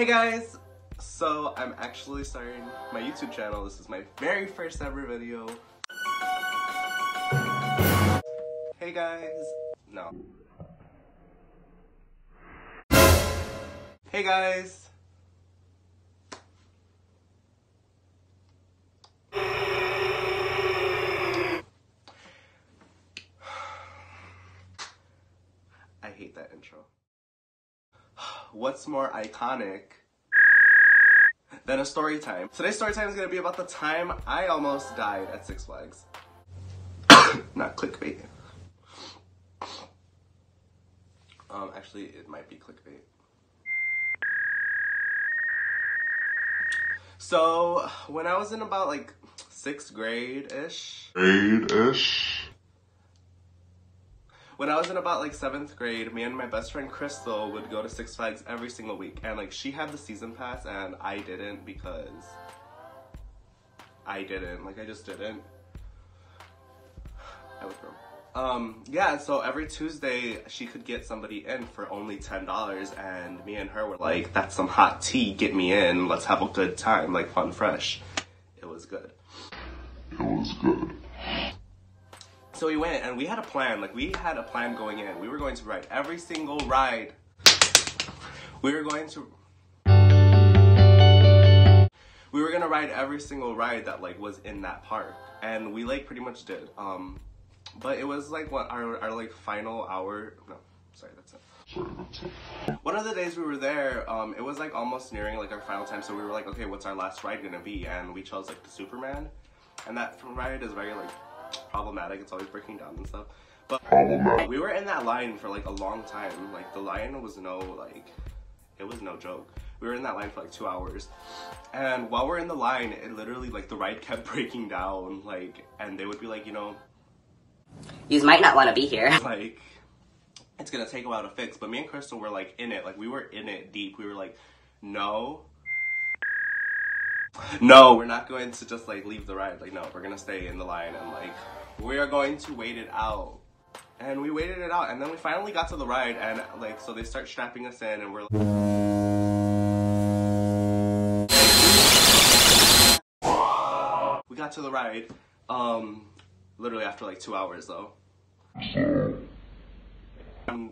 Hey guys! So I'm actually starting my YouTube channel. This is my very first ever video. Hey guys! No. Hey guys! I hate that intro. What's more iconic than a story time? Today's story time is going to be about the time I almost died at Six Flags. Not clickbait. Actually, it might be clickbait. So, when I was in about like 6th grade-ish. When I was in about like 7th grade, me and my best friend Crystal would go to Six Flags every single week. And like she had the season pass and I didn't because I just didn't. I was broke. Yeah, so every Tuesday she could get somebody in for only $10 and me and her were like, that's some hot tea, get me in, let's have a good time, like fun fresh. It was good. So we went and we had a plan, going in. We were going to ride every single ride. We were gonna ride every single ride that like was in that park. And we like pretty much did. But it was like what our like final hour. No, sorry, that's it. One of the days we were there, it was like almost nearing like our final time, so we were like, okay, what's our last ride gonna be? And we chose like the Superman. And that ride is very like problematic, it's always breaking down and stuff. But we were in that line for like a long time. Like the line was it was no joke. We were in that line for like 2 hours. And while we're in the line, it literally like the ride kept breaking down, like, and they would be like, you know, you might not want to be here. Like, it's gonna take a while to fix. But me and Crystal were like in it. Like we were in it deep. We were like, no, we're not going to just like leave the ride. Like, no, we're gonna stay in the line and like we are going to wait it out. And we waited it out, and then we finally got to the ride, and like so they start strapping us in, and we're like, we got to the ride. Literally after like 2 hours though.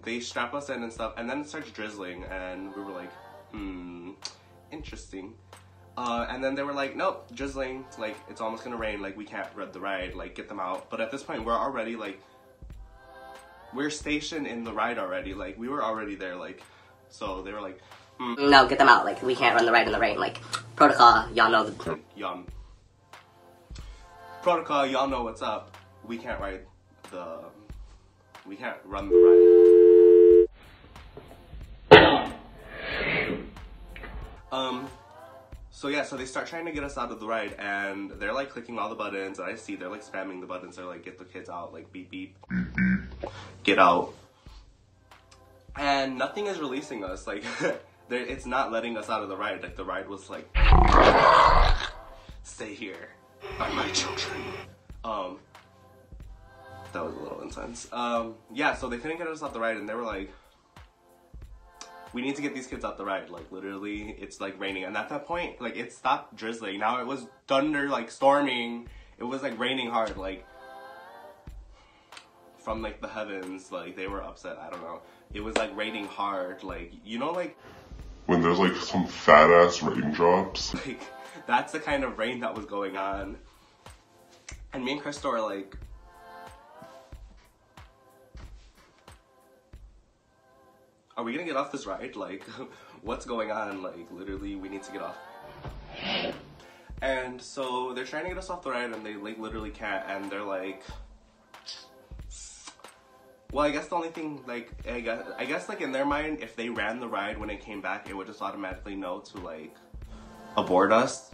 They strap us in and stuff, and then it starts drizzling, and we were like, interesting. And then they were like, nope, drizzling, like it's almost gonna rain, like we can't ride the ride, like get them out. But at this point we're already like, we're stationed in the ride already, like we were already there, like, so they were like, no, get them out, like we can't run the ride in the rain, like protocol, y'all know the protocol, y'all know what's up. We can't run the ride. So yeah, so they start trying to get us out of the ride, and they're like clicking all the buttons, and I see they're like spamming the buttons. They're like, get the kids out, like beep beep, get out. And nothing is releasing us, like it's not letting us out of the ride. Like the ride was like, stay here, are my children. That was a little intense. Yeah, so they couldn't get us off the ride, and they were like, we need to get these kids out the ride. Like literally, it's like raining, and at that point, like it stopped drizzling. Now it was thunder, like storming. It was like raining hard, like from like the heavens. Like they were upset. I don't know. It was like raining hard, like, you know, like when there's like some fat ass raindrops. Like that's the kind of rain that was going on. And me and Crystal are like, are we gonna get off this ride? Like, what's going on? Like, literally, we need to get off. And so they're trying to get us off the ride, and they like literally can't. And they're like, well, I guess the only thing, like, I guess like in their mind, if they ran the ride when it came back, it would just automatically know to like abort us.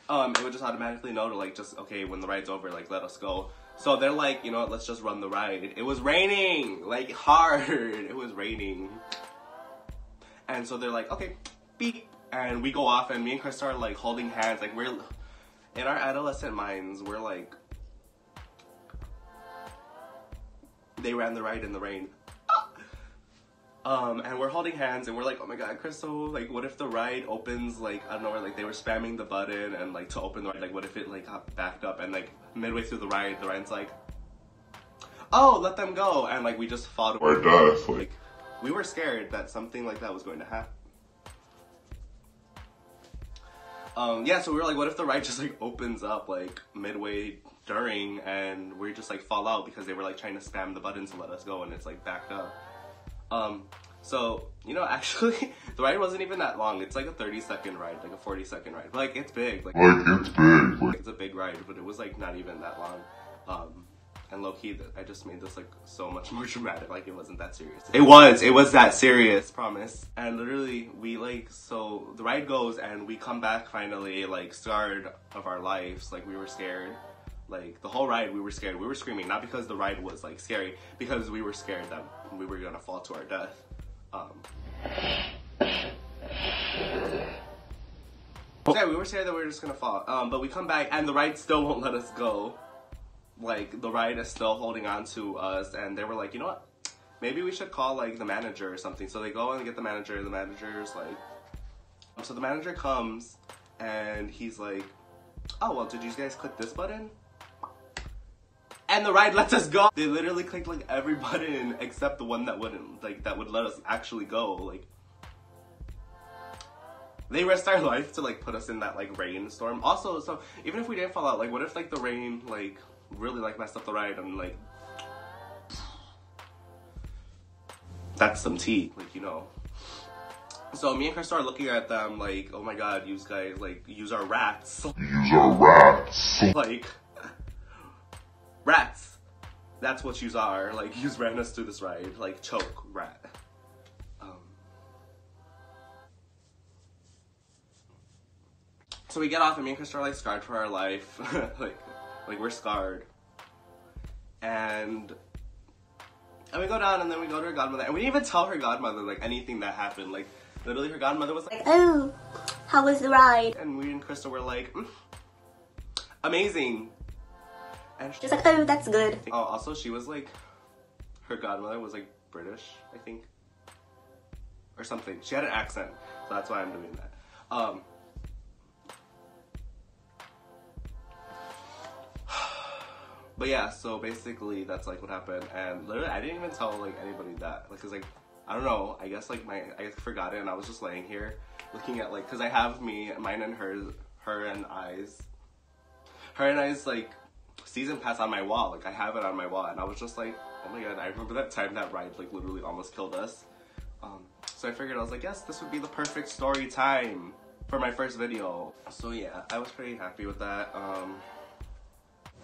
It would just automatically know to like just, okay, when the ride's over, like let us go. So they're like, you know what, let's just run the ride. It was raining, like hard. It was raining. And so they're like, okay, beep. And we go off, and me and Chris are like holding hands. Like we're, in our adolescent minds, we're like, they ran the ride in the rain. And we're holding hands and we're like, oh my god, Crystal, like what if the ride opens, like I don't know, where like they were spamming the button and like to open the ride, like what if it like got backed up and like midway through the ride's like, oh, let them go, and like we just fought Or death, like we were scared that something like that was going to happen. Yeah, so we were like, what if the ride just like opens up like midway during and we just like fall out because they were like trying to spam the buttons to let us go and it's like backed up. So, you know, actually, the ride wasn't even that long. It's like a 30-second ride, like a 40-second ride. But, like, it's big. Like, it's big. It's a big ride, but it was, like, not even that long. And low-key, I just made this, like, so much more dramatic. Like, it wasn't that serious. It was that serious, promise. And literally, we, like, so the ride goes and we come back finally, like, scarred of our lives. Like, we were scared. Like, the whole ride, we were scared. We were screaming, not because the ride was, like, scary, because we were scared that we were gonna fall to our death. Yeah, we were scared that we were just gonna fall. But we come back, and the ride still won't let us go. Like, the ride is still holding on to us, and they were like, you know what? Maybe we should call, like, the manager or something. So they go and get the manager. The manager's like... So the manager comes, and he's like, oh, well, did you guys click this button? And the ride lets us go. They literally clicked like every button except the one that wouldn't, like that would let us actually go. Like they risked our life to like put us in that like rainstorm. Also, so even if we didn't fall out, like what if like the rain like really like messed up the ride and like that's some tea, like you know. So me and Chris are looking at them like, oh my god, you guys like use our rats. Use our rats. Like rats. That's what yous are. Like, yous ran us through this ride. Like, choke, rat. So we get off and me and Chris are like scarred for our life. like we're scarred. And we go down and then we go to her godmother. And we didn't even tell her godmother like anything that happened. Like, literally her godmother was like, oh, how was the ride? And we and Krista were like, amazing. And She's like, oh, that's good. Oh, also she was like, her godmother was like British, I think. Or something. She had an accent, so that's why I'm doing that. But yeah, so basically that's like what happened, and literally I didn't even tell like anybody that, like, cause like, I don't know, I guess like I forgot it and I was just laying here looking at like, cause I have mine and her and I's like, season pass on my wall. Like I have it on my wall and I was just like, oh my god, I remember that time that ride like literally almost killed us. So I figured, I was like, yes, this would be the perfect story time for my first video. So yeah, I was pretty happy with that.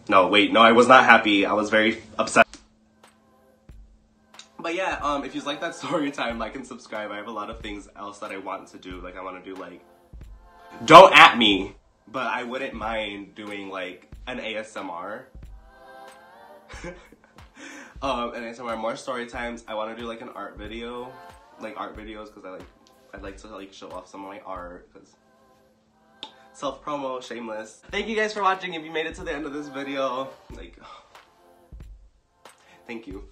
No, wait, no, I was not happy. I was very upset. But yeah, if you like that story time, like and subscribe. I have a lot of things else that I want to do. Like I want to do like, don't at me, but I wouldn't mind doing like an ASMR. An ASMR, more story times. I want to do like an art video, like art videos, because I'd like to like show off some of my art, because self-promo, shameless. Thank you guys for watching. If you made it to the end of this video, like, thank you.